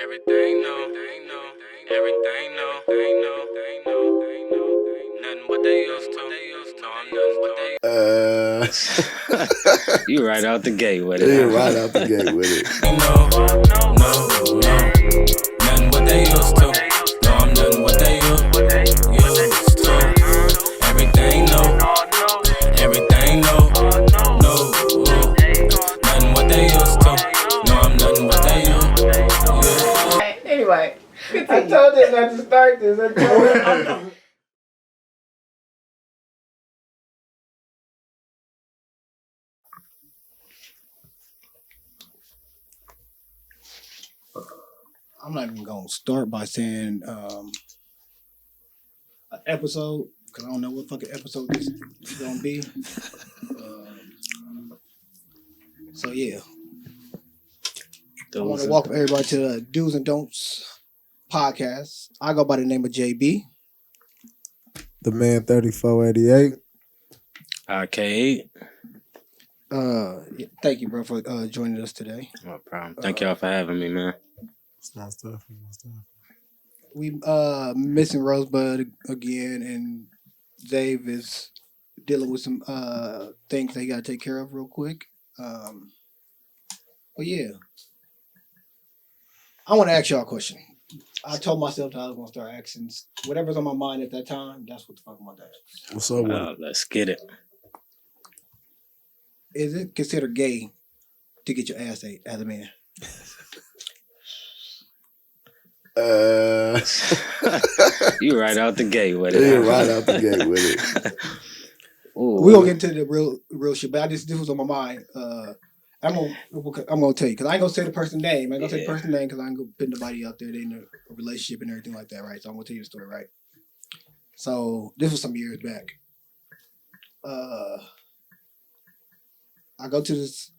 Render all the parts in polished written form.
Everything know, they know, everything know, they know, they know, they know, nothing what they used to. No, I'm nothing what they. You right out the gate with it. You right out the gate with it. No, nothing what they used to. No, I'm nothing what they used to. Everything no, everything no, nothing what they used to. No, I'm nothing what they used. Anyway, I told you not to start this. I told you. I'm not even gonna start by saying an episode because I don't know what fucking episode this is gonna be. So yeah, I want to welcome everybody to the Do's and Don'ts podcast. I go by the name of JB. The man 3488. I.K.E. Yeah, thank you, bro, for joining us today. No problem. Thank y'all for having me, man. It's my stuff. We missing Rosebud again, and Dave is dealing with some things that he got to take care of real quick. But yeah, I want to ask y'all a question. I told myself that I was gonna start asking whatever's on my mind at that time. That's what the fuck I'm gonna ask. What's up with it? Let's get it. Is it considered gay to get your ass ate as a man? You right out the gate with it. You right out the gate with it. We're gonna get into the real shit, but this was on my mind. I'm gonna tell you because I ain't gonna say the person's name. I ain't gonna say the person's name because I ain't gonna put nobody out there. They in a relationship and everything like that, right? So I'm gonna tell you the story, right? So this was some years back. I go to this.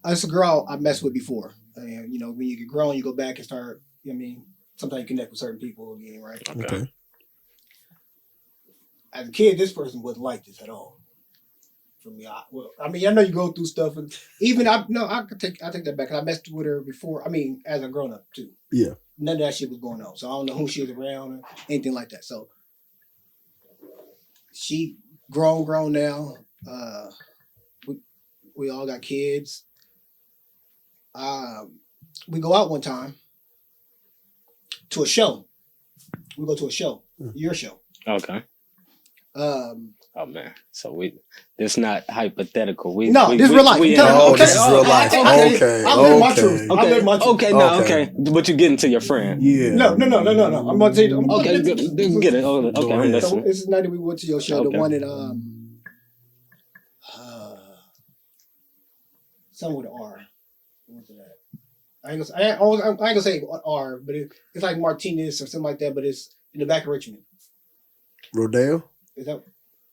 It's a girl I messed with before, and you know when you get grown, you go back and start. You know what I mean, sometimes you connect with certain people again, right? Okay. As a kid, this person wasn't like this at all. For me, I know you go through stuff, and even I take that back. I messed with her before. I mean, as a grown up too. Yeah. None of that shit was going on, so I don't know who she was around or anything like that. So she grown now. We all got kids. We go out one time to a show. We go to a show, your show. Okay. Oh man, so this not hypothetical. This real life. This is real life. Okay. I'm living my truth. Okay. But you get into your friend. Yeah. No. I'm gonna tell you. Okay, good. Get it. Okay, I'm So listening. this is the night that we went to your show, Okay. the one in something with an R. What was it at? I ain't gonna say R, but it's like Martinez or something like that. But it's in the back of Richmond. Rodeo? Is that?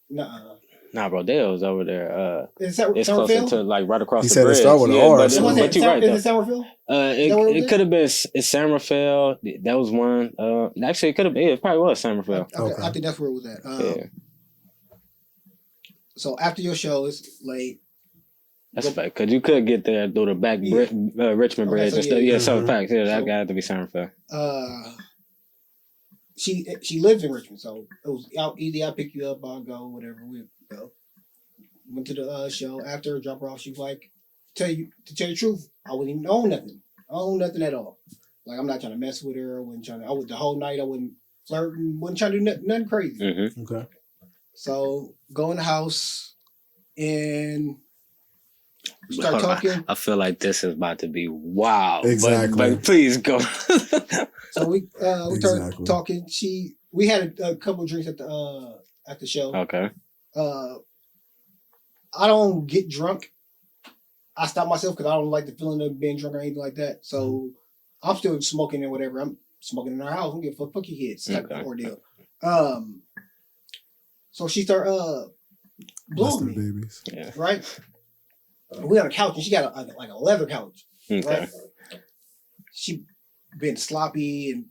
Nah. Nah, Rodeo's over there. Is that It's closer Somerville? to like right across He the said it bridge. start with an R, but, so- but you're right Is though. it Somerville? It could have been it's San Rafael. That was one. Actually, it could have been. It probably was San Rafael. Okay. I think that's where it was at. Yeah, So after your show, it's late. that's a fact. Cause you could get there through the back Richmond Bridge so and stuff. yeah. Yeah, so facts. Yeah, that So- got to be San Rafael. She lives in Richmond, so it was easy. I pick you up, I'll go, whatever. We go. Went to the show. After her drop her off, she was like, to tell you the truth, I wouldn't even own nothing. I own nothing at all. Like I'm not trying to mess with her. I wasn't trying to. I was the whole night. I wasn't flirting. Wasn't trying to do nothing crazy. Mm-hmm. Okay. So go in the house and start talking. I feel like this is about to be wild. Exactly. But please go. So we started Exactly. talking. We had a couple of drinks at the show. Okay. I don't get drunk. I stop myself because I don't like the feeling of being drunk or anything like that. So I'm still smoking and whatever. I'm smoking in our house. I don't give a fuck your kids type of ordeal. So she started blowing me. Babies. Yeah. Right? We on a couch and she got a leather couch. Okay. Right? She been sloppy and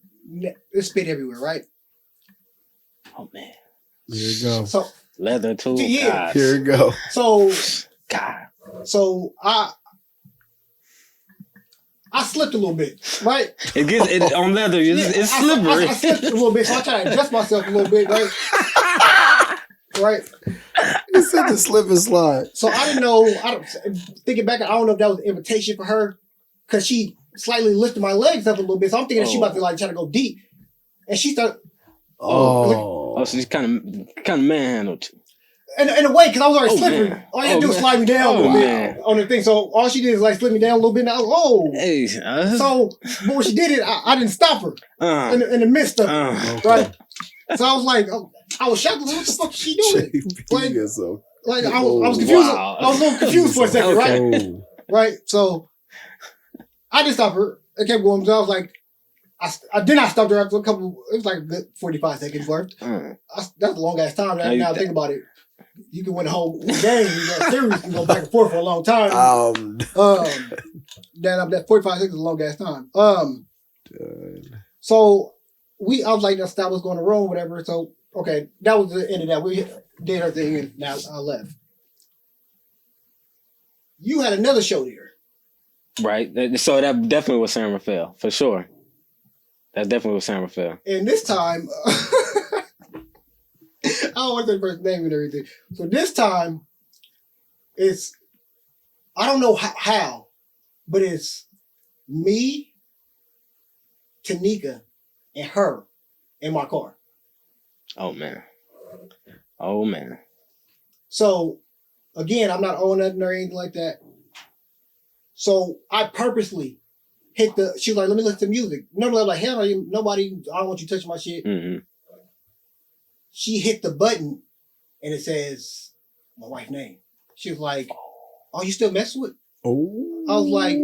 spit everywhere, right? Oh man. Here you go. So Leather too. Yeah. God. Here you go. So God. So I slipped a little bit, right? It gets it on leather. It's slippery. I slipped a little bit, so I try to adjust myself a little bit, right? Right. He said the slip and slide. So I didn't know. Thinking back, I don't know if that was an invitation for her, because she slightly lifted my legs up a little bit. So I'm thinking that she about to like try to go deep, and she started. Oh, so she's kind of manhandled. In a way, because I was already slippery. Man. All you had to do was slide me down a little bit on the thing. So all she did is like slip me down a little bit. And I was, Hey, So, but when she did it, I didn't stop her in the midst of it, right? So I was like, I was shocked. What the fuck is she doing? I was confused. Wow. I was a little confused for a second, right? Right. So I didn't stop her. It kept going. So I was like, I did not stop her after a couple. It was like a good 45 seconds worth. That's a long ass time. Now think about it. You can win the whole game. That series can go back and forth for a long time. That 45 seconds is a long ass time. So I was like, I was going to room, whatever. So okay, that was the end of that. We did our thing, and now I left. You had another show there, right? So that definitely was San Rafael for sure. That definitely was San Rafael. And this time. I don't want to say the first name and everything. So this time, I don't know how, but it's me, Tanika, and her in my car. Oh, man. So, again, I'm not owning nothing or anything like that. So, I purposely hit she was like, let me listen to music. Normally, I'm like, hell no, nobody, I don't want you touching my shit. Mm-hmm. She hit the button and it says my wife's name. She was like, "Oh, you still messing with?" Oh, I was like,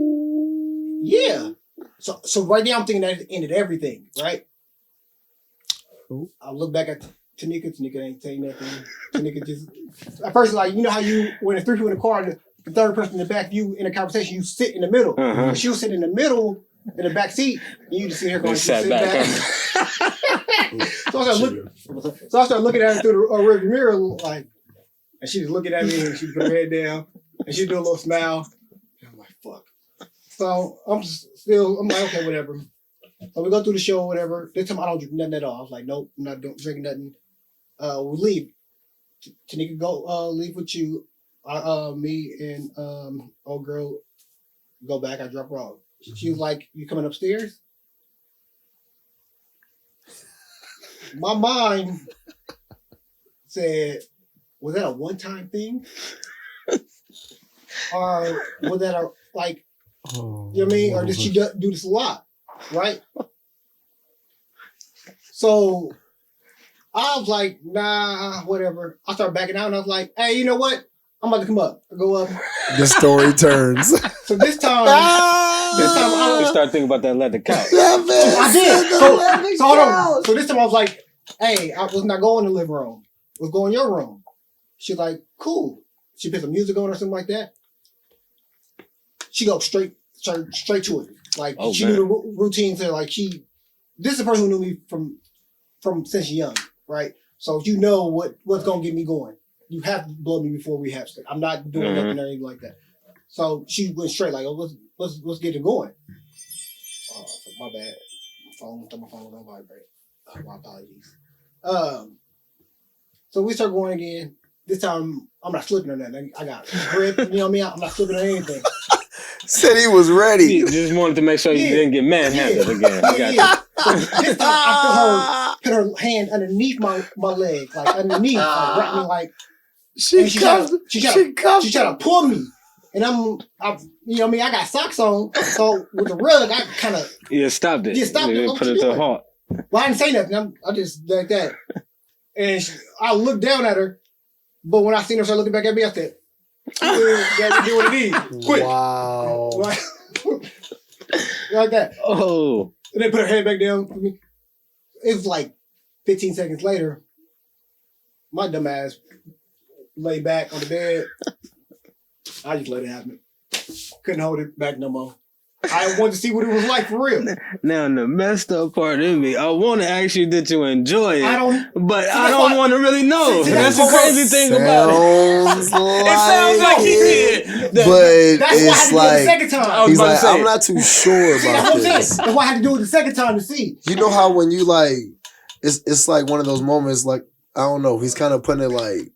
"Yeah." So right now I'm thinking that it ended everything, right? Oh. I look back at Tanika. Tanika ain't saying nothing. Tanika just at first like, you know how when there's three people in the car and the third person in the back, you in a conversation, you sit in the middle. Uh-huh. She was sitting in the middle in the back seat, and you just sit here going, sat back. So I started looking at her through the rearview mirror, like, and she was looking at me, and she put her head down, and she do a little smile. And I'm like, fuck. So I'm like, okay, whatever. So we go through the show or whatever. This time I don't drink nothing at all. I was like, nope, I'm not drinking nothing. We leave. Tanika go leave with you. Me and old girl go back. I drop her off. She was like, you coming upstairs? My mind said, was that a one-time thing? Or was that you know what I mean? Or did she do this a lot? Right? So I was like, nah, whatever. I started backing out and I was like, hey, you know what? I'm about to come up. I go up. The story turns. So this time I You start thinking about that leather couch. I did. So hold on. So this time I was like, hey, I was not going to the living room. I was going in your room. She's like, cool. She put some music on or something like that. She goes straight to it. Like she knew the routine. So like this is a person who knew me from since young, right? So you know what's gonna get me going. You have to blow me before we have sex. I'm not doing nothing or anything like that. So she went straight like, oh, let's get it going. Oh, my bad. My phone was on vibrate. Oh, my apologies. So we start going again. This time I'm not slipping or nothing. I got grip. You know what I mean? I'm not slipping or anything. Said he was ready. He just wanted to make sure you didn't get manhandled again. Yeah. So this time I feel her hand underneath my leg, like underneath, like wrap me like. She tried to pull me, and I'm you know what I mean? I got socks on, so with the rug, I kind of stopped it. Stopped it. Put it to a halt. Well, I didn't say nothing. I just like that, and I looked down at her, but when I seen her start looking back at me, I said, "Gotta do what it is, quick!" Wow, like that. Oh, and then put her head back down. It was like 15 seconds later. My dumb ass lay back on the bed. I just let it happen. Couldn't hold it back no more. I wanted to see what it was like for real. Now, the messed up part in me, I want to ask you, did you enjoy it? I don't. But See, I that's don't why- want to really know. See, That's the that's why- crazy thing about it. Sounds like It sounds like he did. But That's why I had it's to do it the like second time. I was he's about to like, say. I'm not too sure See, that's about what I'm saying. this. That's why I had to do it the second time to see. You know how when you like, it's like one of those moments. Like I don't know. He's kind of putting it like,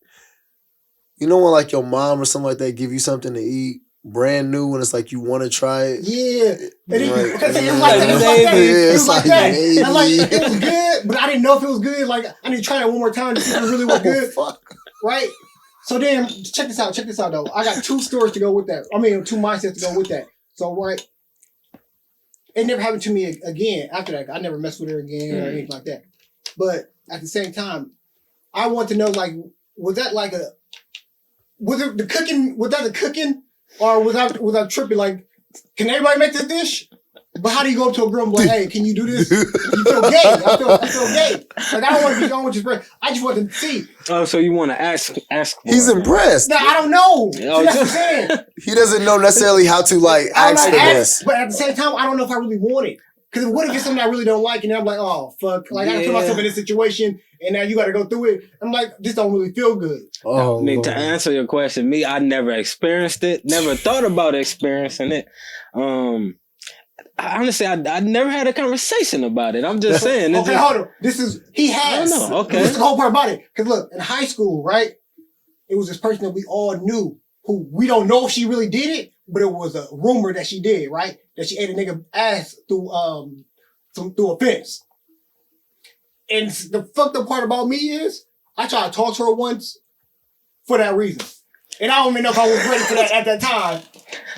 you know, when like your mom or something like that give you something to eat brand new, and it's like you want to try it. Yeah. And it, Right. because it was like that. It was like that. Yeah, It it's was like like that. maybe. And like it was good, but I didn't know if it was good. Like I need to try it one more time to see if it really was good. Oh, fuck. Right? So then check this out though. I got 2 stories to go with that. I mean 2 mindsets to go with that. So right. It never happened to me again after that. I never messed with her again or anything like that. But at the same time, I want to know like, was that like was it the cooking? Was that the cooking, or was I tripping? Like, can everybody make this dish? But how do you go up to a girl and be like, hey, can you do this? You feel gay. I feel gay. Like I don't want to be going with your friend. I just want to see. Oh, so you want to ask? He's impressed. No, I don't know. See, Oh, that's what I'm saying. He doesn't know necessarily how to like I ask don't for know, this. but at the same time, I don't know if I really want it. Because what if it's something I really don't like, and then I'm like, oh fuck, like I put Yeah. myself in this situation, and now you got to go through it. I'm like, this don't really feel good. Oh, I mean, to Lord. answer your question, I never experienced it, never thought about experiencing it. Honestly, I never had a conversation about it. I'm just saying. Okay, hold on. He has. I don't know, okay. This is the whole part about it. Because look, in high school, right, it was this person that we all knew who we don't know if she really did it, but it was a rumor that she did, right? That she ate a nigga ass through a fence. And the fucked up part about me is I tried to talk to her once for that reason. And I don't even know if I was ready for that at that time.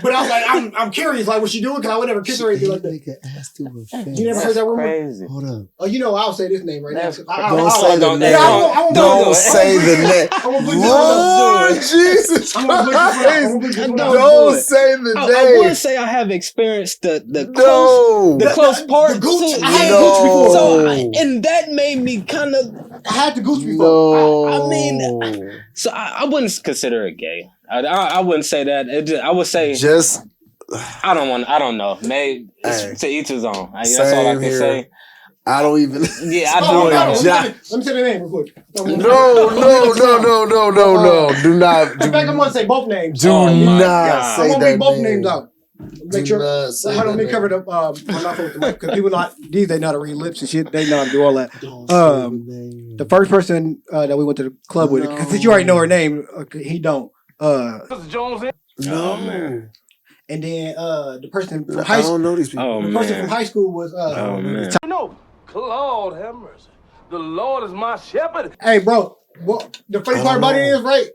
But I was like, I'm curious, like, what she doing? Because I would never kiss her or anything like that. You never heard that rumor? Crazy. Hold up. Oh, you know, I'll say this name right That's now. Don't say the name. I won't do Don't it. say the name. I won't put Lord this Jesus I'm gonna put this one out. I'm gonna put Christ. this one Don't out. Don't do it. say the I would name. say I have experienced the No. close part. The gooch. too. I had No. gooch before. So, And that made me kind of. I had the gooch before. No. I mean, so I wouldn't consider it gay. I wouldn't say that. I would say just I don't know. Maybe Hey. to each his own. That's all I Same can here. say. I don't even. Yeah, I Oh, do no, it. Ja- let me say the name real quick. No. Do not. In fact, I'm gonna say both names. Do Oh my not God. I'm say gonna that leave both name. names out. Make Do sure. not say Hold on, that let me name. cover the. I'm not with the mic because people these they know how to read lips and shit. They know how to do all that. Don't say Um, the name. The first person that we went to the club with, because you already know her name, he don't. No. man. And then the person from I high school, don't know these people. Oh the person from man. high school was. Oh man. No, Lord have mercy. The Lord is my shepherd. Hey, bro. Well, the funny I part don't about it know. is, right?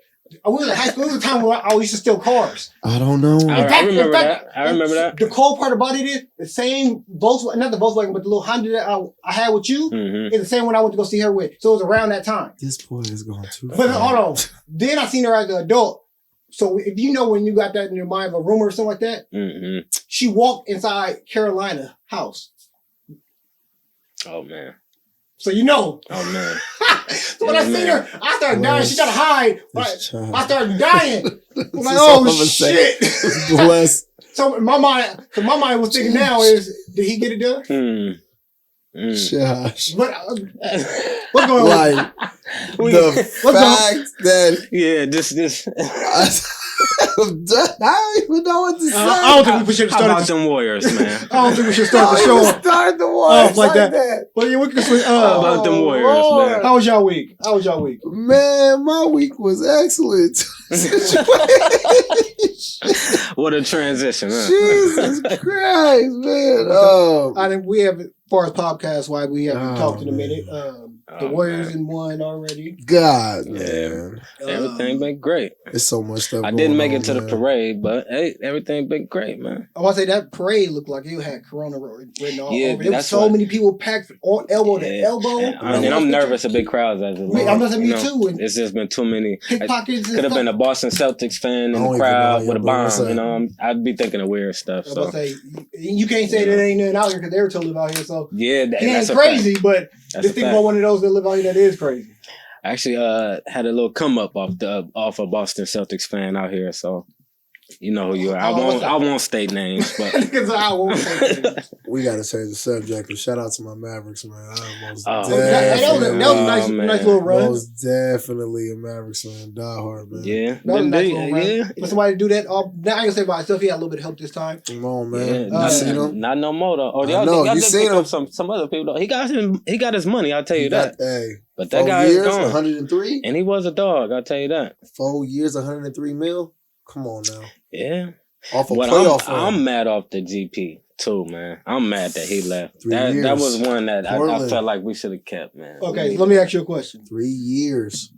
I was in high school. It was a time where I used to steal cars. I don't know. I remember that. I remember that. The cool part about it is the same Volkswagen, not the Volkswagen, but the little Honda that I had with you Mhm. is the same one I went to go see her with. So it was around that time. This boy is going too But far. hold on. Then I seen her as an adult. So if you know when you got that in your mind of a rumor or something like that, Mhm. she walked inside Carolina house. Oh man. So you know. Oh man. So when I seen her, I started dying. She got to hide. This child. I started dying. I'm like, That's all oh I'ma say. shit. Bless. So my mind was thinking now is, did he get it done? Josh. What, what's going on? Like the What's fact that Yeah, this. I don't even know what to say. I don't think we should have How about started. them Warriors, man? I don't think we should start the I show. even start the war Off like like that. that. Well, yeah, we can switch. How about them Warriors, man? How was y'all week? How was y'all week? Man, my week was excellent. What a transition, huh? Jesus Christ, man. I think we have, as far as podcast wise, we haven't Oh, talked in a man. minute. The Oh, Warriors man. in one already. God, Yeah. man. Everything been great. There's so much stuff I going didn't make on, it to the man. parade, but hey, everything been great, man. I want to say that parade looked like you had Corona written all Yeah, over. There was that's so what- many people packed on elbow to Yeah. elbow. And I'm nervous of big crowds as it I'm nervous of me you know, too. And It's just been too many. pickpockets. Could have been a Boston Celtics fan in I don't the even crowd know with a how y'all bomb. doing You know, I'd be thinking of weird stuff. I was about So to say, you can't say that ain't nothing out here because they're to live out here. So yeah, it ain't that's a crazy, fact. but That's just a think fact. about one of those that live out here that is crazy. I actually had a little come up off a Boston Celtics fan out here. So You know who you are. I won't state names, but Because I won't say names. We gotta change the subject. And shout out to my Mavericks, man. I almost Oh, That was a man. nice little run. Most definitely a Mavericks fan. Die hard, man. yeah, That was a nice yeah, little run. yeah. For somebody to do that, now I ain't gonna say by myself. He had a little bit of help this time. Come on, man. Yeah, You seen him? not no more though. Oh, I y'all, know, y'all you did seen pick up him. some other people though. He got his money. I'll tell you that. Hey, But that 4 guy is years, gone, 103? and he was a dog. I'll tell you that. 4 years, 103 mil? Come on now. Yeah. Off a But playoff I'm run. mad off the GP too, man. I'm mad that he left. 3 That years. was one that I Portland. felt like we should have kept, man. Okay, let me ask you a question. 3 years.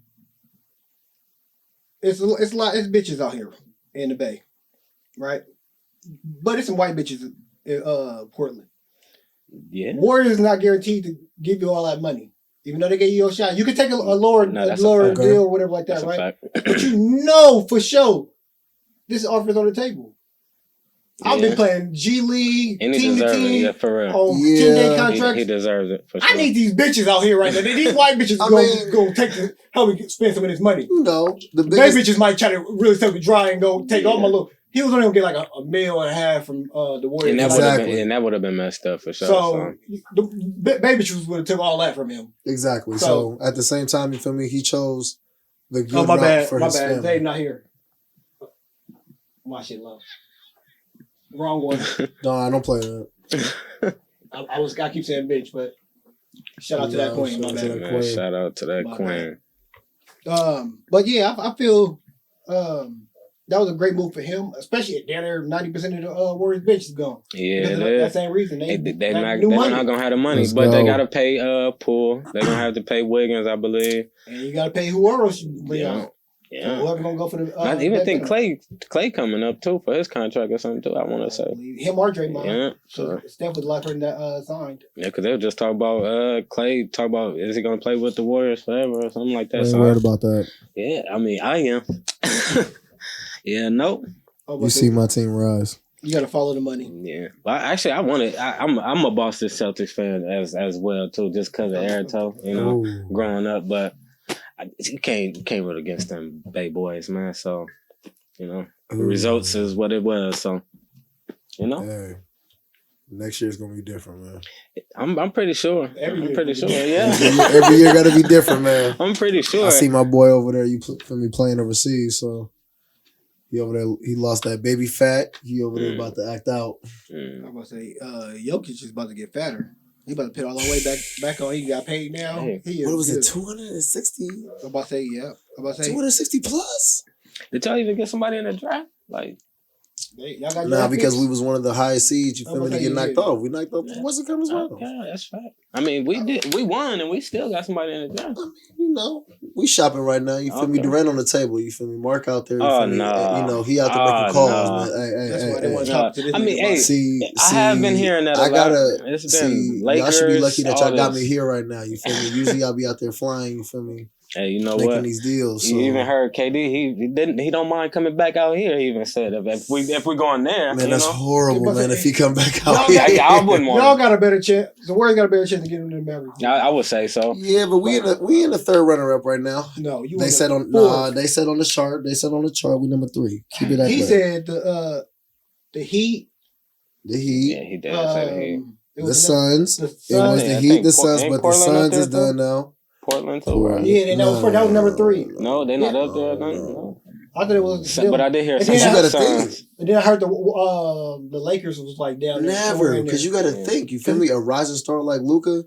It's a lot. It's bitches out here in the Bay, right? But it's some white bitches in Portland. Yeah. Warriors is not guaranteed to give you all that money, even though they gave you your shot. You can take a lower, No, that's lower a fact. deal or whatever like that, That's a right? fact. But you know for sure this offer's on the table. I've been Yeah. playing G League, And he team to deserves it, team, yeah, for real. on Yeah. 10-day He contracts. deserves it for sure. I need these bitches out here right now. These white bitches I go mean- take help me spend some of this money. You know, the They biggest. bitches might try to really suck it dry and go take all my Yeah. little. He was only gonna get like a meal and a half from the Warriors. and that Exactly. would have been messed up for sure. So the baby bitches would have took all that from him. Exactly. So- So at the same time, you feel me? He chose the good Oh my route bad, for my his bad. family. They not here. My shit low. Wrong one. No, I don't play that. I keep saying bitch, but shout out to that No, queen. My shout out to bad. that Man, queen. shout out to that My queen. But yeah, I feel that was a great move for him, especially down there. 90% of the Warriors bench is gone. Yeah, Because of it that is. same reason. They They're got not, new they're money. not gonna have the money, Let's but they go. gotta pay Poole. They're gonna have to pay Wiggins, I believe. And you gotta pay whoever else you bring Yeah. out. Yeah. Whoever gonna go for the. I even that think minimum. Clay coming up too for his contract or something too. I want to say. Him or Draymond. Yeah. So So Steph was the last person that signed. yeah, because they'll just talk about Clay. Talk about is he gonna play with the Warriors forever or something like I that. ain't So worried about that. yeah, I mean I am. Yeah, nope. Oh, You see my team rise. you gotta follow the money. Yeah, well, actually, I'm a Boston Celtics fan as well too, just because of Airto, you know, Ooh. growing up. But you can't root against them Bay Boys, man. So you know, the Ooh. results is what it was. So you know, Hey. Next year's gonna be different, man. I'm pretty sure. Every I'm year pretty is sure. gonna be Yeah, Every year gotta be different, man. I'm pretty sure. I see my boy over there. You feel me playing overseas, so he over there. He lost that baby fat. He over there about to act out. Mm. I'm about to say, Jokic is about to get fatter. He about to put all the way back on. He got paid now. Hey. He is What was good. it? 260? I'm about to say, yeah. I'm about to say, 260 plus? Did y'all even get somebody in the draft? Like, hey, y'all got Nah, draft because picks? we was one of the highest seeds. You feel I'm me? gonna To get say, knocked yeah. off. We knocked off. What's it come as well? yeah, that's fact. I mean, we won, and we still got somebody in the draft. You know, we shopping right now. You feel me? Okay. Durant on the table. You feel me? Mark out there. You Oh, feel me? nah. You know, he out there Oh, making calls, nah. man. Hey, That's why hey, they hey. want to talk to this I mean, nigga hey, about it. See, I have been hearing that a I lot. gotta It's been see. Lakers, Y'all should be lucky that y'all all got this. me here right now. You feel me? Usually I'll be out there flying. You feel me? Hey, you know Making what? these deals. So. You even heard KD. He don't mind coming back out here. He even said if we going there, Man, you that's know. horrible, But man. the- If he come back Y'all out got- here. I wouldn't want. Y'all him. got a better chance. The Warriors got a better chance to get him to the Mavericks. I would say so. Yeah, but we in the third runner up right now. No, you. They in said the on fourth. they said on the chart. They said on the chart we number 3. Keep it that He way. said the Heat. The Heat, Yeah, he did say he. It the was Suns. the It was Suns. the I Heat, think the Suns, ain't but the Portland up Suns there is done now. Portland too, Portland. right? Yeah, they that was number 3. No, they not up there. No, No. I thought it was. them. But I did hear And some then you of the gotta think. Suns. And then I heard the Lakers was like down there. somewhere Never, in because there. you got to Yeah. think. You feel me? A rising star like Luka,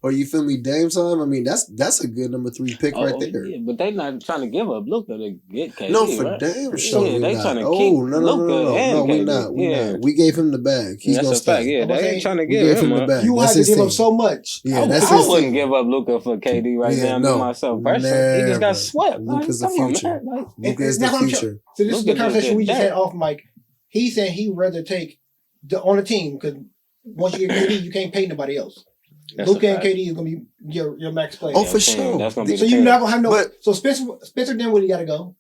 or you feel me? Dame time. I mean, that's a good number 3 pick right there. Yeah, but they not trying to give up Luka to get KD. No, for right? damn sure. Yeah, we they not. trying to Oh, keep no, Luka and no, we KD. not. We Yeah. not. We gave him the bag. He's That's gonna a fact. stay. Yeah, I'm they saying, ain't trying to We give gave him him the up. bag. You That's had to his give up team. so much. Yeah, I that's his wouldn't team. give up Luka for KD right Yeah, now. no. Me myself, personally, he just got Never. swept. Luka's Like, the come on, future. man. Like, Luka is the That's what I'm future. So this is the Luka conversation did we just that. had off mic. He said he'd rather take on the team because once you get KD, you can't pay nobody else. That's a Luka and fact. KD is gonna be your max player. Oh, for team. sure. That's gonna be so the you're team. not gonna have no. But- so Spencer Dinwiddie got to go.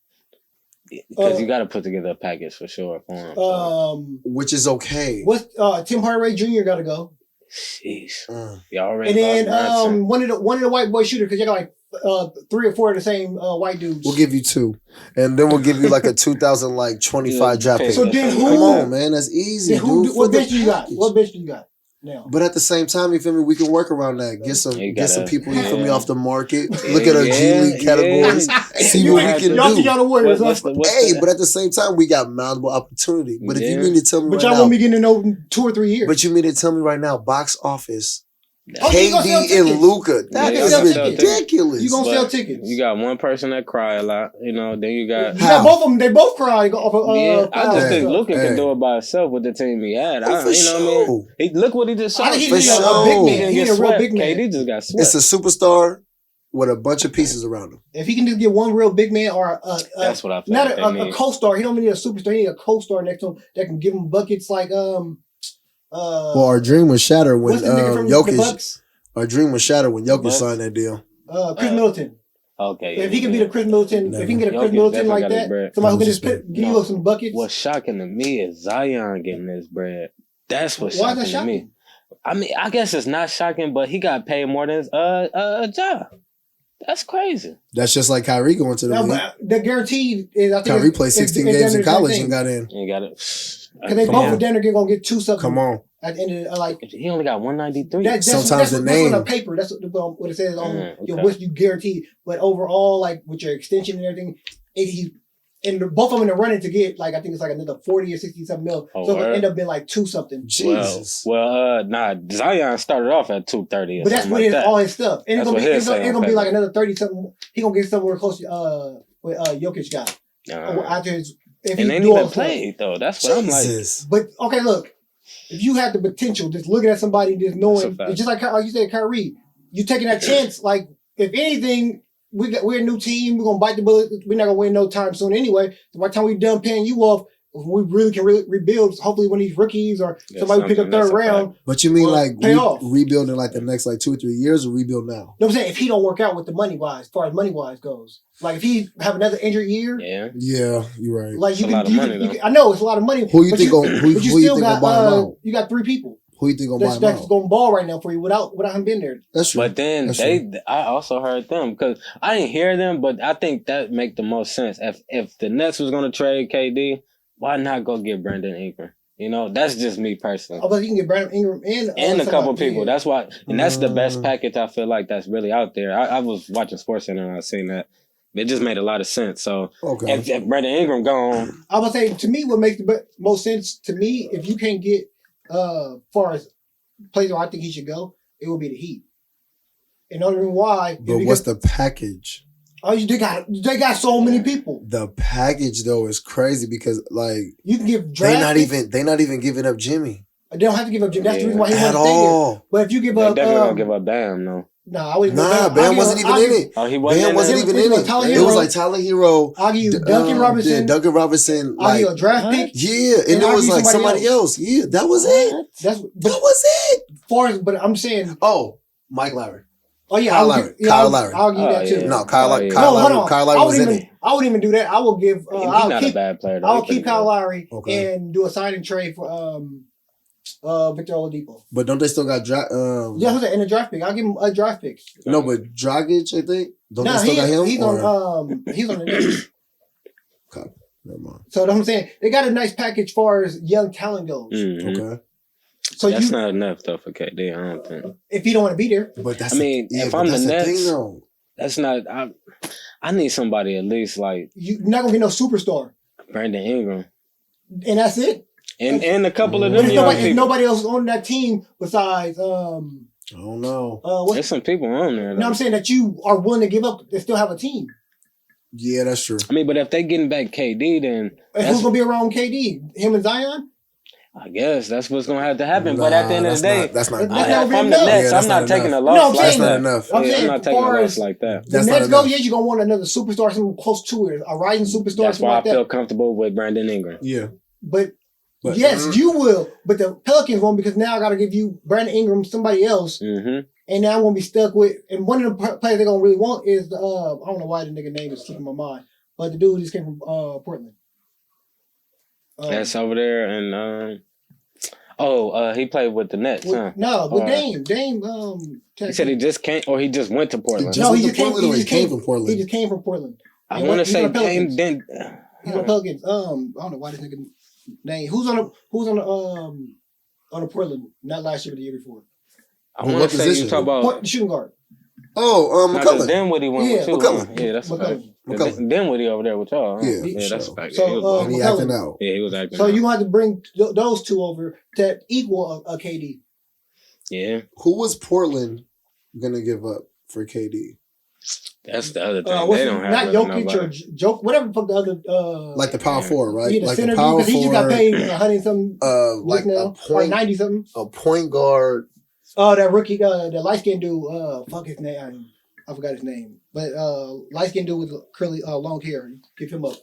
Because you got to put together a package for sure for him. Which is okay. What's Tim Hardaway Jr. got to go, Sheesh. Mm. You already and then lost Brunson. one of the white boy shooter because you got like 3 or 4 of the same white dudes. We'll give you 2, and then we'll give you like a 2025 draft pick. So then who? Come on, man, that's easy, dude. What bench do you got? What bench do you got now? But at the same time, you feel me? We can work around that. Get some people, you feel me, off the market. Look at our G League categories. See what we can do. Y'all the Warriors. Hey, but at the same time, we got multiple opportunity. But if you mean to tell me but right y'all now, won't be getting to know 2 or 3 years. But you mean to tell me right now, box office, Okay, KD and Luka, that is ridiculous. You gonna sell tickets? You got one person that cry a lot, you know. Then you got both of them. They both cry. I just think Luka can do it by himself with the team he had. You know what I mean? Look what he just shot. He's a big man. He's a real big man. KD just got swept. It's a superstar with a bunch of pieces around him. If he can just get one real big man or that's what I feel not a co-star. He don't need a superstar. He need a co-star next to him that can give him buckets like Well, our dream was shattered when Jokic. Our dream was shattered when Jokic signed that deal. Chris Middleton. Okay. If he can beat a Chris Middleton, if he can get a Chris Middleton like that, somebody who can just give you some buckets. What's shocking to me is Zion getting this bread. That's what's shocking to me. I mean, I guess it's not shocking, but he got paid more than Ja. That's crazy. That's just like Kyrie going to the league. The guaranteed is I think Kyrie played 16 games in college and got in. And got it. Because they both with Denver gonna get 2 something. Come on. At the end of he only got 193. Sometimes the name. That's on the paper. That's what it says on what you guarantee. But overall, like with your extension and everything, and both of them are running to get like I think it's like another 40 or 60 something mil. So it'll end up being like 2 something. Jesus. Nah. Zion started off at 230. But that's what all his stuff. And it's gonna be like another 30 something. He gonna get somewhere close to what Jokic got after his. If and they ain't even played though. That's what I'm like. But okay, look. If you have the potential, just looking at somebody, just knowing, it's just like you said, Kyrie, you taking that chance. Like, if anything, we're a new team. We're gonna bite the bullet. We're not gonna win no time soon anyway. So by the time we're done paying you off, we really can rebuild. Hopefully, when these rookies or somebody pick up third round. But you mean like rebuild in like the next like 2 or 3 years, or rebuild now? No, I'm saying if he don't work out with the money wise, as far as money wise goes, like if he have another injured year, yeah, you're right. Like I know it's a lot of money. Who you think gonna buy him out? You got 3 people. Who you think gonna buy him out? That's gonna ball right now for you without him being there. That's true. But then I also heard them because I didn't hear them, but I think that make the most sense. If the Nets was gonna trade KD, why not go get Brandon Ingram? You know, that's just me personally. Oh, but you can get Brandon Ingram and a couple people. That's why, and that's the best package I feel like that's really out there. I was watching SportsCenter and I seen that. It just made a lot of sense. So if Brandon Ingram gone, I would say to me, what makes the most sense to me, if you can't get far as places where I think he should go, it would be the Heat. And the only reason why. But what's the package? Oh, they got so many people. The package though is crazy because like you can give draft. They not even giving up Jimmy. They don't have to give up Jimmy. That's the reason why he wants to stay here. But if you give up, definitely gonna give up Bam though. Bam wasn't even in it. Oh, he wasn't. Bam wasn't even in it. It was like Tyler Hero. I'll give you Duncan Robinson. Yeah, Duncan Robinson. I'll give you a draft pick. Yeah, and it was like somebody else. Yeah, that was it. That was it. But I'm saying. Oh, Mike Lowry. Oh yeah, Kyle Lowry. I'll give you that too. No, Kyle Lowry was in it. I wouldn't even do that. I will give. a bad player. I'll keep Kyle Lowry and do a signing trade for Victor Oladipo. But don't they still got draft? In a draft pick. I'll give him a draft pick. No, but Dragic, I think. Don't they still got him? He's on the Knicks. Okay, never mind. So that's what I'm saying. They got a nice package as far as young talent goes. Mm-hmm. Okay. So that's not enough though for KD. I don't think. If he don't want to be there, but that's if I'm the Nets, that's not. I need somebody at least like you're not gonna get no superstar. Brandon Ingram, and that's it. And a couple of them. If nobody else is on that team besides, I don't know. There's some people on there. No, I'm saying that you are willing to give up and still have a team. Yeah, that's true. I mean, but if they getting back KD, then who's gonna be around KD? Him and Zion? I guess that's what's gonna have to happen. But at the end of the day, that's not. If I'm the Nets, I'm not taking a loss. No, I'm like saying that. Not enough. I'm not taking a loss like that. The Nets go, you're gonna want another superstar, something close to it, a rising superstar. That's why I feel comfortable with Brandon Ingram. Yeah, but yes, you will. But the Pelicans won't because now I got to give you Brandon Ingram, somebody else, and now I'm gonna be stuck with. And one of the players they're gonna really want is the I don't know why the nigga name is slipping my mind, but the dude just came from Portland. That's over there, and He played with the Nets, huh? No, with Dame. He said he just came, or he just went to Portland. He just came from Portland. He just came from Portland. I want to say Dame. Then he's on the Pelicans. I don't know why this nigga name. Who's on the Portland? Not last year, but the year before. I want to say you talk about shooting guard. McCullough. Dinwiddie went with you. McCullough. Yeah, that's McCullough. Dinwiddie over there with y'all. Huh? Yeah, that's a fact. So and he acting out. Yeah, he was acting out. So you have to bring those two over to equal a KD. Yeah. Who was Portland gonna give up for KD? That's the other thing. They don't have not Jokic or Joke, whatever the fuck the other like the power forward, right? Yeah, the like center the power dude, he just got paid 100 something like now, or 90 something. A point guard. Oh, that rookie, the light skinned dude. Fuck his name. I forgot his name. But light skinned dude with curly long hair. Give him up.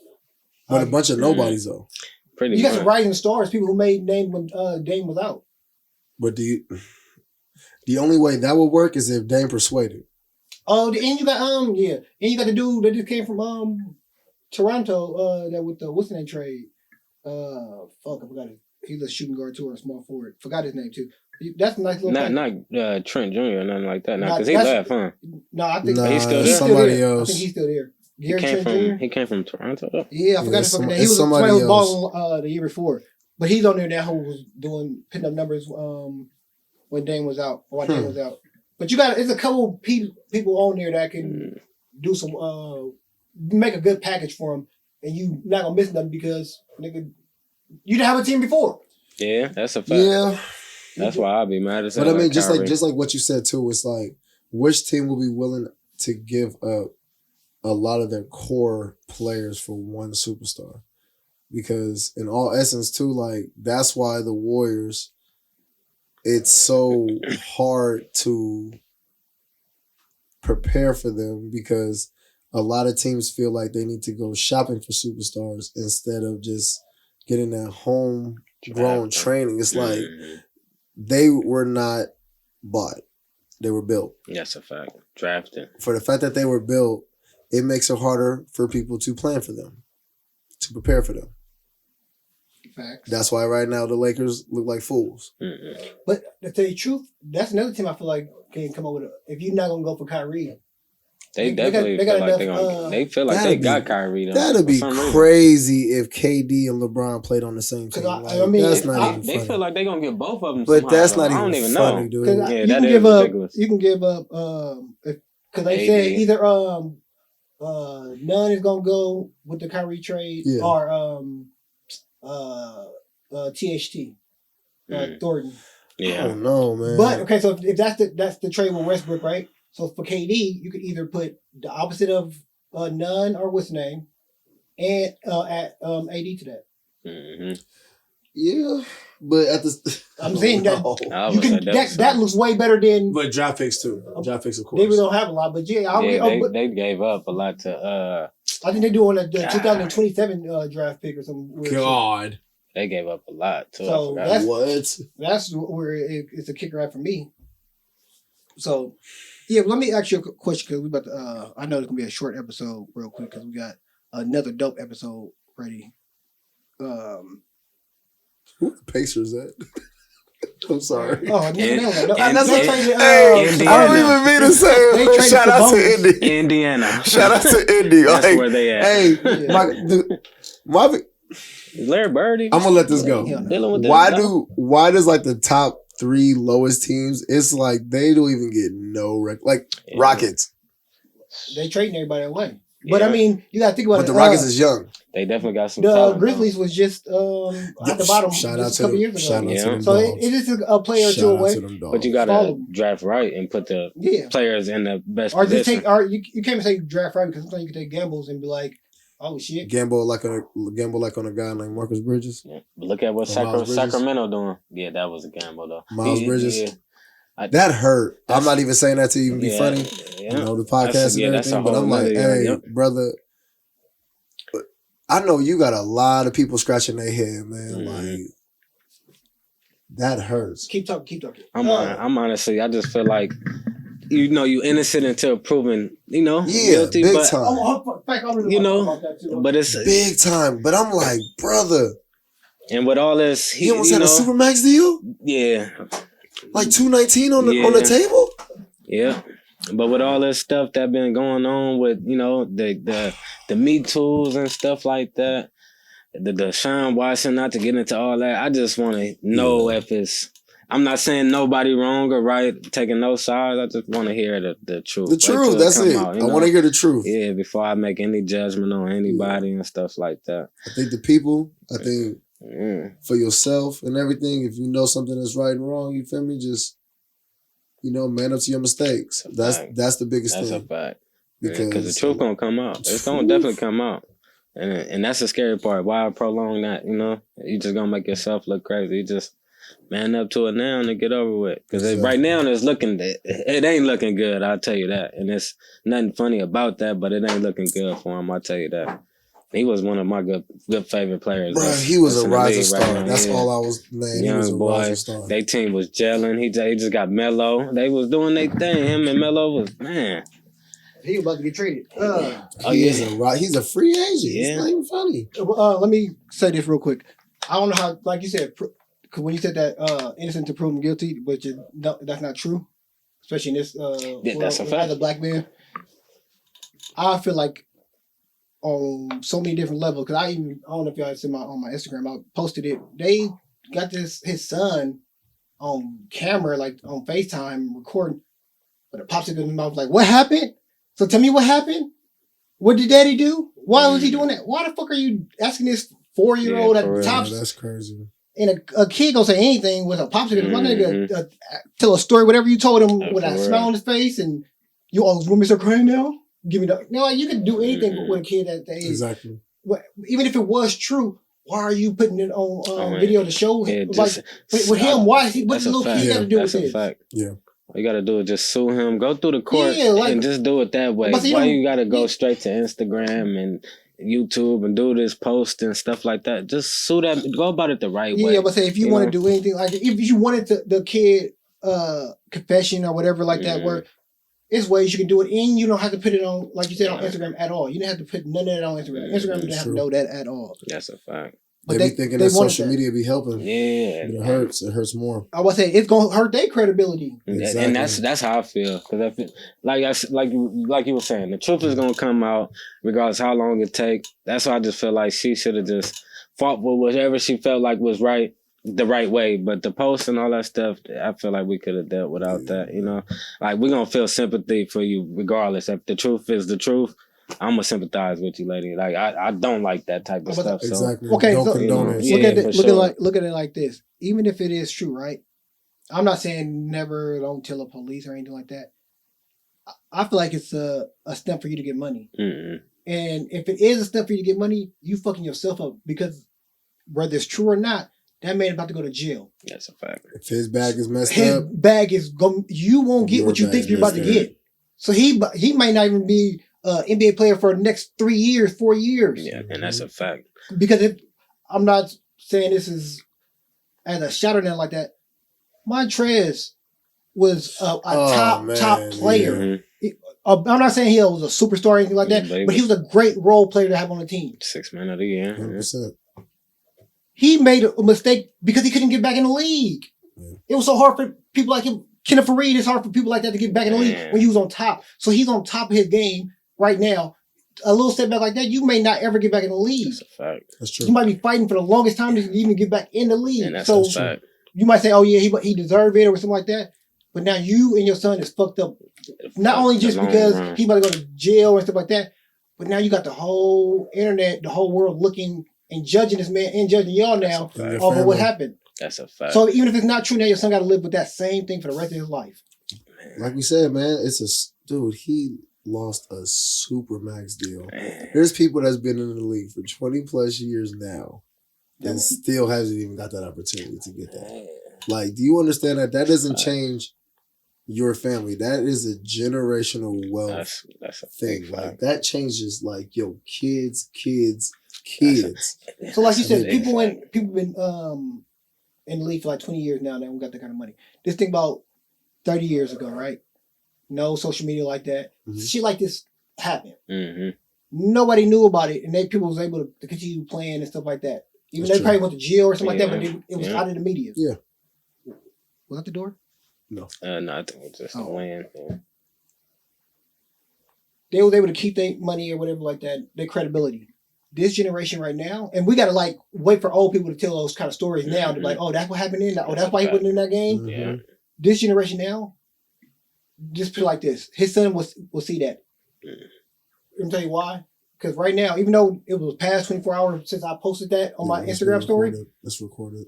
But a bunch of nobodies though. Pretty. You got some rising stars, people who made name when Dame was out. But the only way that would work is if Dame persuaded. Oh, and you got and you got the dude that just came from Toronto. That with the what's the name trade? I forgot it. He's a shooting guard too or a small forward. Forgot his name too. That's a nice little. Not Trent Jr. or nothing like that. Because he left, huh? No, I think he's still there. Somebody else. I think he's still there. He came from Toronto. Though? Yeah, I forgot his fucking name. He was playing with balling the year before, but he's on there now who was putting up numbers when Dame was out or when Dame was out. But it's a couple people on there that can do some make a good package for him, and you not gonna miss nothing because nigga, you didn't have a team before. Yeah, that's a fact. Yeah, that's why I'll be mad as hell. But I mean, just Kyrie. like what you said too, it's like which team will be willing to give up a lot of their core players for one superstar? Because in all essence too, like that's why the Warriors. It's so hard to prepare for them because a lot of teams feel like they need to go shopping for superstars instead of just getting that homegrown training. It's like they were not bought. They were built. That's a fact. Drafted. For the fact that they were built, it makes it harder for people to plan for them, to prepare for them. Facts. That's why right now the Lakers look like fools. But to tell you the truth, that's another team I feel like can come up with if you're not gonna go for Kyrie. They definitely feel like they're gonna. They feel like they got Kyrie. Though, that'd be crazy if KD and LeBron played on the same team. That's not even funny. They feel like they're gonna get both of them. But somehow, that's not I don't even know. funny, dude. Yeah, that is ridiculous. You can give up because they said either none is gonna go with the Kyrie trade or THT Thornton. Yeah. I don't know, man. But okay, so if that's the trade with Westbrook, right? So for KD, you could either put the opposite of none or what's the name, and add AD to that. Mm-hmm. Yeah, but at the I'm saying that you can that looks way better than. But draft picks too. Draft picks, of course. They don't have a lot, but they gave up a lot to. I think they're doing the 2027 draft pick or something. God. They gave up a lot too. So that's where it's a kicker out for me. So, yeah, let me ask you a question because we about to. I know it's gonna be a short episode, real quick, because we got another dope episode ready. Who the Pacers at? I'm sorry. Oh, I don't even mean to say. Shout out to Indy. Indiana. Shout out to Indy. That's where they at. Hey, my Larry Birdie. I'm gonna let this go. Why does like the top 3 lowest teams? It's like they don't even get no Rockets. They trading everybody away. But I mean, you gotta think about it. But the Rockets is young. They definitely got some. The Grizzlies was just at the bottom. Shout out a couple years ago. Shout out to them. So it is a player or two away. But you gotta draft right and put the players in the best position. You can't say draft right because sometimes you can take gambles and be like, oh shit. Gamble like on a guy like Marcus Bridges. Yeah. But look at what Sacramento doing. Yeah, that was a gamble though. Miles Bridges. Yeah. That hurt. I'm not even saying that to even be funny. Yeah. You know, the podcast and everything. But I'm like, hey, brother, I know you got a lot of people scratching their head, man. Mm-hmm. Like, that hurts. Keep talking. I'm honestly, I just feel like, you innocent until proven, guilty. Big but, time. But it's big time. But I'm like, brother, And with all this, He almost had a Supermax deal? Yeah. Like $219 on the table? Yeah. But with all this stuff that been going on with, the Me Tools and stuff like that, the Sean Watson, not to get into all that, I just want to know if it's... I'm not saying nobody wrong or right, taking no sides. I just want to hear the truth. The truth, that's it. Out, I want to hear the truth. Yeah, before I make any judgment on anybody and stuff like that. I think the people, for yourself and everything, if you know something that's right and wrong, you feel me? Just, man up to your mistakes. That's the biggest thing. That's a fact. Because the truth gonna come out. It's gonna definitely come out. And that's the scary part. Why prolong that, You just gonna make yourself look crazy. You just man up to it now and get over with. Because right now it ain't looking good, I'll tell you that. And it's nothing funny about that, but it ain't looking good for him, I'll tell you that. He was one of my good favorite players. Bro, he was a rising star. That's all I was, man. Young he was a boy. rising star. Their team was gelling. He just got Melo. They was doing their thing. Him and Melo was, man. He was about to get traded. He's a free agent. Yeah. It's not even funny. Let me say this real quick. I don't know how, like you said, when you said that innocent to proven guilty, but that's not true, especially in this that's a fact. As a black man. I feel like on so many different levels, because I don't know if y'all seen on my Instagram, I posted it. They got his son on camera, like on FaceTime, recording, but a popsicle in his mouth, like, what happened? So tell me what happened. What did daddy do? Why was he doing that? Why the fuck are you asking this 4-year-old at the top? That's crazy. And a kid gonna say anything with a popsicle. My nigga tell a story, whatever you told him with a smile on his face, and you always want me to start crying now? Give me the... No, you can do anything with a kid at that age. Exactly. Even if it was true, why are you putting it on video to show him? What the little kid got to do with this? Fact. Yeah. All you got to do is just sue him, go through the court, and just do it that way. Why you got to go straight to Instagram and YouTube and do this post and stuff like that? Just sue that. Go about it the right way. Yeah, but say if you want to do anything, like if you wanted the kid confession or whatever like that, where it's ways you can do it, and you don't have to put it on, like you said, on Instagram at all. You don't have to put none of that on Instagram. Instagram doesn't have to know that at all. That's a fact. But they be thinking that social media be helping. Yeah. But it hurts. It hurts more. I was saying it's gonna hurt their credibility. Exactly. And that's how I feel. Because I feel like you were saying, the truth is gonna come out regardless how long it takes. That's why I just feel like she should have just fought with whatever she felt like was right, the right way. But the post and all that stuff, I feel like we could have dealt without that. Like we're gonna feel sympathy for you regardless. If the truth is the truth, I'm gonna sympathize with you, lady. Like I don't like that type of stuff. Exactly. So. Okay, don't condone it. Look at it like this. Even if it is true, right? I'm not saying never don't tell the police or anything like that. I feel like it's a step for you to get money. Mm-hmm. And if it is a step for you to get money, you fucking yourself up, because whether it's true or not, that man about to go to jail. That's a fact. If his bag is messed up, his bag is going. You won't get what you think you're about to get. So he might not even be NBA player for the next 3 years, 4 years. Yeah, and that's a fact. Because I'm not saying this is as a shot or nothing like that. Montrez was a top player. Mm-hmm. I'm not saying he was a superstar or anything like that, but he was a great role player to have on the team. 6 man of the year. 100%. He made a mistake because he couldn't get back in the league. Yeah. It was so hard for people like him. Kenneth Faried, it's hard for people like that to get back in the league when he was on top. So he's on top of his game right now. A little setback like that, you may not ever get back in the league. That's a fact. That's true. You might be fighting for the longest time to even get back in the league. And that's so a fact. You might say, oh yeah, he deserved it or something like that. But now you and your son is fucked up. Not only just because he about to go to jail and stuff like that, but now you got the whole internet, the whole world looking and judging this man and judging y'all now over what happened. That's a fact. So even if it's not true, now your son got to live with that same thing for the rest of his life. Like we said, man, he lost a super max deal. Man. There's people that's been in the league for 20 plus years now and still hasn't even got that opportunity to get that. Man. Like, do you understand that doesn't change your family? That is a generational wealth that's a thing. Like that changes like your kids. So like you said, people been in the league for like 20 years now. They don't got that kind of money. Just think about 30 years ago, right? No social media like that. Mm-hmm. Shit like this happened. Mm-hmm. Nobody knew about it, and people was able to continue playing and stuff like that. Even That's though they probably true. went to jail or something like that, Yeah. but it was Yeah. out of the media. Yeah. Was that the door? No, I think it's just a win. Yeah. They was able to keep their money or whatever like that, their credibility. This generation right now, and we gotta like wait for old people to tell those kind of stories now to be like, oh, that's what happened in that. Oh, that's why he wasn't in that game. Mhm. Yeah. This generation now, just put it like this: his son will see that. Let me tell you why. Because right now, even though it was past 24 hours since I posted that on my Instagram story, It's recorded.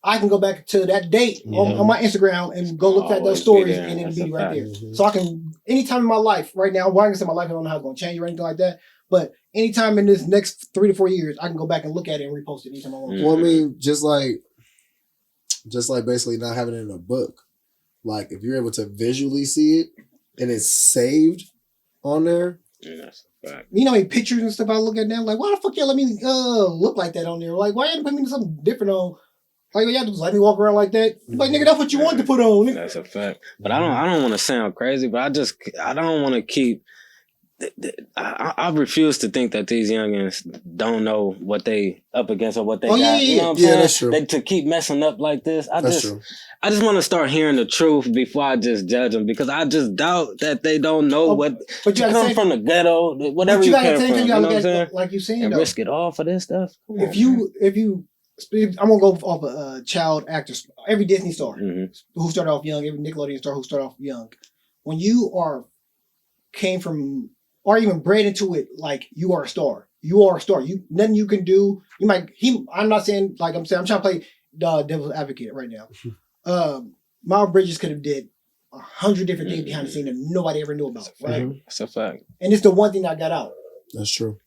I can go back to that date on my Instagram and go look at those stories, and it'll be right there. Mhm. So I can, anytime in my life, right now, well, I can say my life, I don't know how it's going to change or anything like that, but anytime in this next 3 to 4 years, I can go back and look at it and repost it anytime I want to. Well, I mean, just like basically not having it in a book. Like if you're able to visually see it and it's saved on there. Yeah, that's a fact. You know, pictures and stuff I look at now, like, why the fuck y'all let me look like that on there? Like, why y'all put me something different on? Like, y'all just let me walk around like that? Like, nigga, that's what you want to put on. Nigga. That's a fact. But I don't want to sound crazy, but I don't want to keep. I refuse to think that these youngins don't know what they up against or what they got. You know what I'm saying? That's true. To keep messing up like this, That's true. I just want to start hearing the truth before I just judge them, because I just doubt that they don't know what. But you come from the ghetto, whatever you come from. You know what I'm saying? Like you saying, and though, risk it all for this stuff. if you, I'm gonna go off a child actors. Every Disney star who started off young, every Nickelodeon star who started off young, when you came from or even bred into it, like you are a star. You are a star. You nothing you can do. You might. I'm not saying like I'm saying. I'm trying to play devil's advocate right now. Miles Bridges could have did 100 different things behind the scene that nobody ever knew about, right? That's a fact. And it's the one thing that got out. That's true.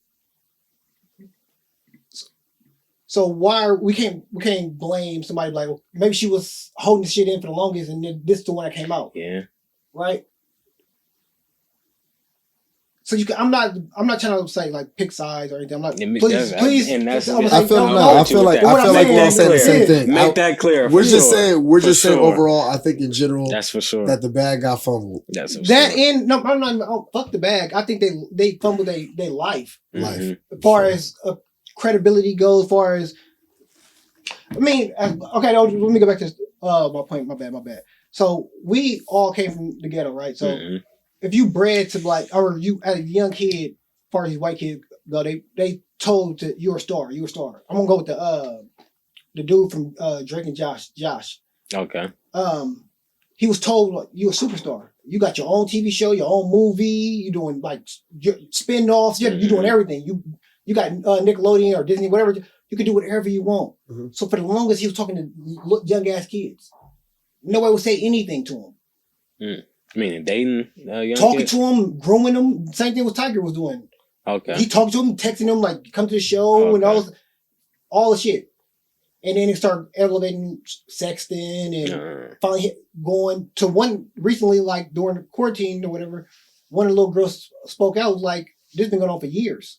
So why we can't blame somebody like, well, maybe she was holding the shit in for the longest and then this is the one that came out. Yeah. Right? So I'm not trying to say like pick sides or anything. I'm like, please. And that's, I feel like we're all saying the same thing. Make that clear. We're just saying overall. I think in general, that's for sure that the bag got fumbled. That's for that sure. in no, I'm not even, fuck the bag. I think they fumbled their life. Life. As far as credibility goes, as far as I mean, okay. Let me go back to my point. My bad. So we all came from the ghetto, right? So. If you bred to like, or you as a young kid, as far as these white kids go, they told to you're a star. I'm gonna go with the dude from Drake and Josh. Okay. He was told like, you're a superstar. You got your own TV show, your own movie. You doing like spin-offs. You doing everything. You got Nickelodeon or Disney, whatever. You can do whatever you want. Mm-hmm. So for the longest, he was talking to young ass kids. Nobody would say anything to him. Meaning dating young talking kids? to him, grooming him. Same thing what Tiger was doing. Okay. He talked to him, texting him like, "Come to the show," and all the shit. And then it started elevating sexting and finally going to one recently, like during the quarantine or whatever. One of the little girls spoke out like, "This has been going on for years."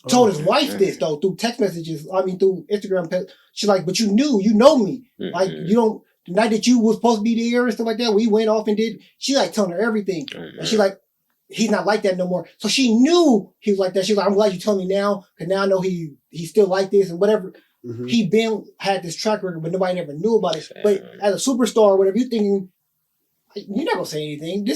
Told his wife this though through text messages. I mean through Instagram. She's like, "But you know me. Like you don't." The night that you was supposed to be there and stuff like that, we went off and did. She like telling her everything. And she like, he's not like that no more. So she knew he was like that. She was like, I'm glad you told me now, because now I know he's still like this and whatever. Mm-hmm. He had this track record, but nobody ever knew about it. But as a superstar, or whatever, you're thinking, you're not gonna say anything.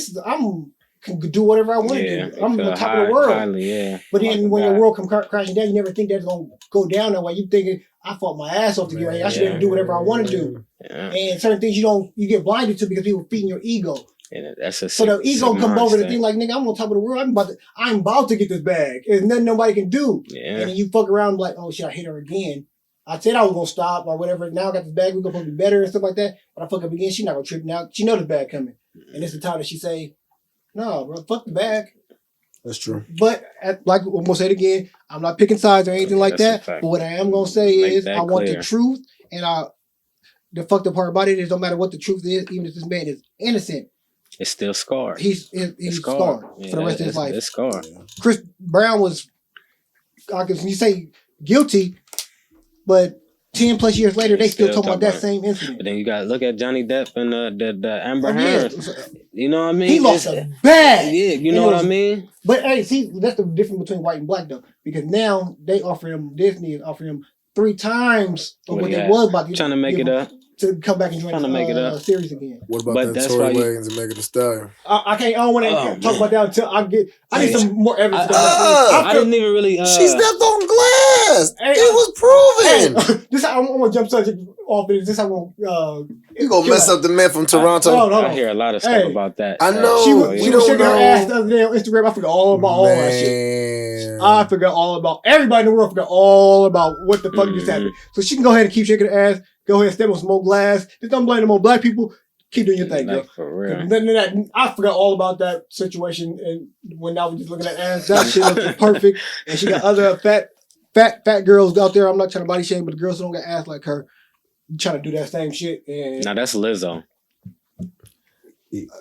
Can do whatever I want to do. I'm on top of the world. Highly, but then when your world come crashing down, you never think that's gonna go down that way. You thinking, I fought my ass off to get right. I should be able to do whatever I want to do. Yeah. And certain things you get blinded to because people feeding your ego. And that's so the ego come over the thing like, nigga, I'm on top of the world. I'm about to get this bag. There's nothing nobody can do. Yeah. And then you fuck around like, oh shit, I hit her again. I said I was gonna stop or whatever. Now I got this bag. We're gonna be better and stuff like that. But I fuck up again. She's not gonna trip now. She know the bag coming. And it's the time that she say, no, bro, fuck the bag. That's true. But like I'm gonna say it again, I'm not picking sides or anything like that. But what I am gonna say is I want the truth, and the fucked up part about it is no matter what the truth is, even if this man is innocent, it's still scarred. He's scarred for the rest of his life. It's scarred. Chris Brown was, you say guilty, but 10 plus years later, they still talking about that same incident. But then you got to look at Johnny Depp and the Amber Heard. You know what I mean? He lost a bag. Yeah, you know what I mean? But hey, see, that's the difference between white and black though. Because now they offer him, Disney is offering him 3 times of what they was about to trying to make it up. to come back and join the series again. What about But that that's Tory why you- Lanez and Megga Thee Stallion? I don't want to talk about that until I need some more evidence. I didn't even really. She stepped on glass. Hey, it was proven. Hey, this I'm gonna jump subject off of this. This I won't. You gonna mess up the man from Toronto? Hold on. I hear a lot of stuff about that. I know. She was shaking her ass the other day on Instagram. I forgot all about all that shit. I forgot all about. Everybody in the world forgot all about what the fuck just happened. So she can go ahead and keep shaking her ass. Go ahead and step on some more glass. Just don't blame them on black people. Keep doing your thing, girl. For real. Then I forgot all about that situation, and when I was just looking at ass, that shit looked perfect. And she got other fat girls out there. I'm not trying to body shame, but the girls who don't got ass like her trying to do that same shit. And now that's Lizzo.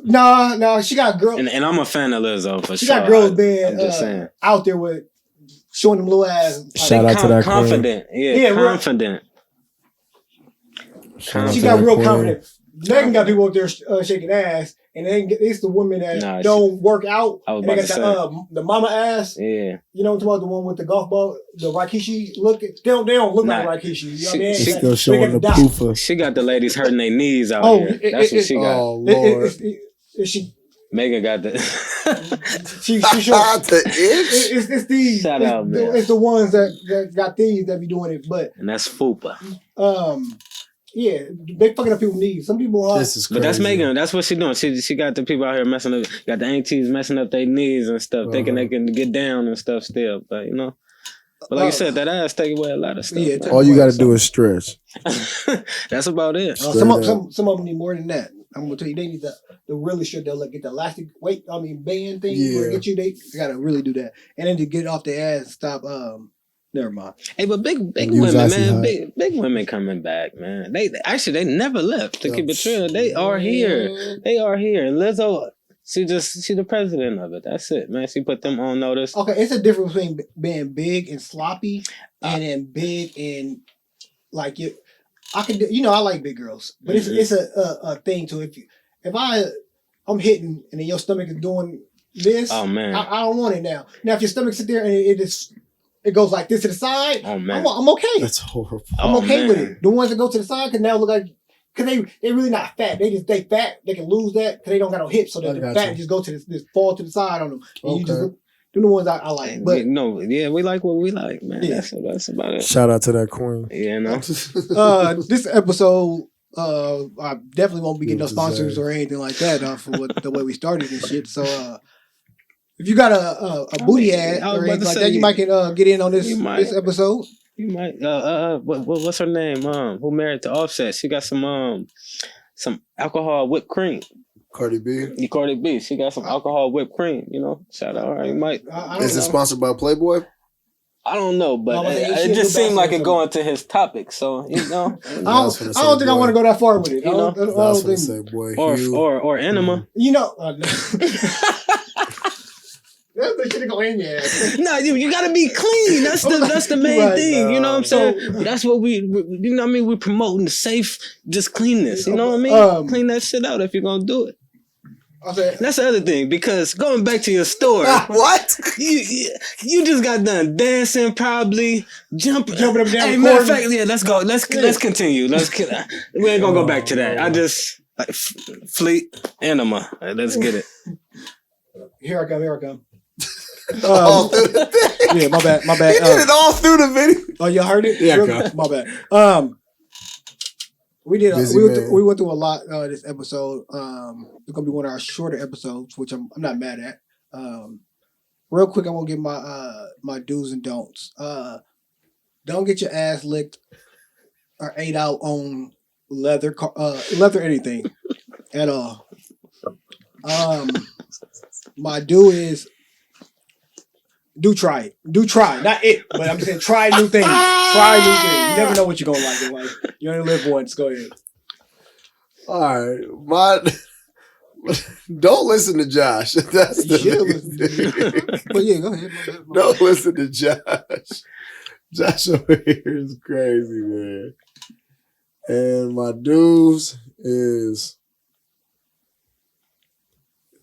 Nah, she got girls. And I'm a fan of Lizzo for she sure. She got girls being just saying. out there with showing them little ass. Shout out to that confident. Yeah, confident. She got real confident. Megan got people out there shaking ass, and then it's the women that don't work out. And they got the mama ass. Yeah. You know what I'm talking about? The one with the golf ball, the Rikishi look. They don't look like Rikishi. You know what I mean? She's still showing the proof of. She got the ladies hurting their knees out here. That's what she got. Oh, Lord. She Megga got the. she showed the itch. It's these. Shout out, man. It's the ones that got these that be doing it, but and that's fupa. Yeah, they fucking up people's knees. Some people are. This is crazy. But that's Megan. That's what she doing. She got the people out here messing up. Got the aunties messing up their knees and stuff, thinking they can get down and stuff still. But you know. But like you said, that ass take away a lot of stuff. Yeah, all you got to do is stretch. That's about it. Some of them need more than that. I'm gonna tell you, they need the really shit. They'll get the elastic band thing. Where get you. They gotta really do that, and then to get off their ass, stop. Never mind. Hey, but big women, man, big women coming back, man. They never left. To keep it true, they are here. They are here. And Lizzo, she the president of it. That's it, man. She put them on notice. Okay, it's a difference between being big and sloppy, and then big and like you. I can do, I like big girls, but it's a thing too. If I'm hitting and then your stomach is doing this, oh man, I don't want it now. Now if your stomach sits there and it goes like this to the side. Oh man, I'm okay. That's horrible. I'm okay with it. The ones that go to the side can now look like because they really not fat. They fat. They can lose that because they don't got no hips, so that the fat just go to this fall to the side on them. And you just look, them the ones I like. But we like what we like, man. Yeah. That's about it. Shout out to that queen. Yeah, no. This episode, I definitely won't be getting no sponsors or anything like that for the way we started this shit. So. If you got a booty ad or anything like that, you might get in on this episode. You might. What's her name? Who married to Offset? She got some alcohol whipped cream. Cardi B. Cardi B. She got some alcohol whipped cream. Shout out her. You might. Is it sponsored by Playboy? I don't know, but it just seemed like it going to his topic. So I don't think I want to go that far with it. Or Enema. That's the shit go in there. No, you gotta be clean. That's the main thing. You know what I'm saying? That's what we we promoting the safe, just cleanness. You know what I mean? Clean that shit out if you're gonna do it. Okay. That's the other thing, because going back to your story, what you just got done dancing, probably jumping up and down. Hey, matter of fact, let's go. Let's continue. We ain't gonna go back to that. I just Fleet Enema. Let's get it. Here I come. All through the thing. Yeah, my bad. He did it all through the video. Oh, y'all heard it? Yeah, my bad. We went through a lot this episode. It's gonna be one of our shorter episodes, which I'm not mad at. Real quick, I want to give my do's and don'ts. Don't get your ass licked or ate out on leather anything at all. My do is try it. Not it, but I'm saying try new things. You never know what you're gonna like in life. You only live once. Go ahead. All right, don't listen to Josh. That's the thing. But yeah, go ahead. Don't listen to Josh. Josh over here is crazy, man. And my do's is,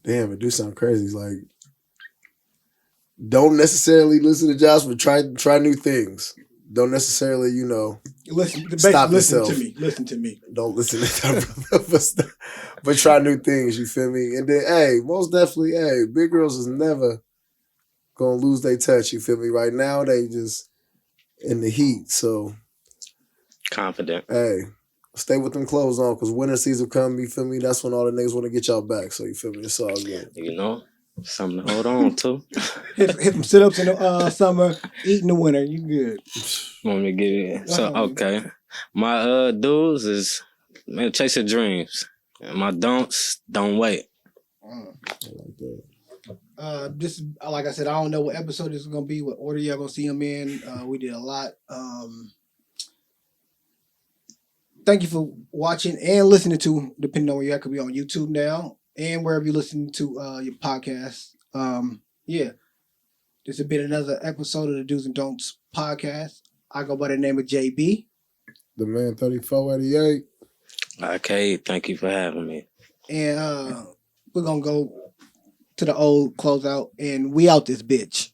damn, it do sound crazy. It's like, don't necessarily listen to Josh, but try new things. don't necessarily, Stop listen yourself. to me. Listen to me. Don't listen to that, brother. But try new things, you feel me? And then, hey, most definitely, hey, big girls is never gonna lose their touch, you feel me? Right now, they just in the heat, so. Confident. Hey, stay with them clothes on, because winter season come, you feel me? That's when all the niggas want to get y'all back, so you feel me? It's all good. Something to hold on to. hit some sit-ups in the summer, eat in the winter. You good. Want me to get it? So, okay. My dudes is, man, chase your dreams. And my don'ts, don't wait. I like that. This, like I said, I don't know what episode this is going to be, what order y'all going to see them in. We did a lot. Thank you for watching and listening to, depending on where you at, could be on YouTube now and wherever you listen to your podcast. Yeah, this has been another episode of the Do's and Don'ts podcast. I go by the name of JB. The man 3488. I.K.E, thank you for having me. And we're going to go to the old closeout, and we out this bitch.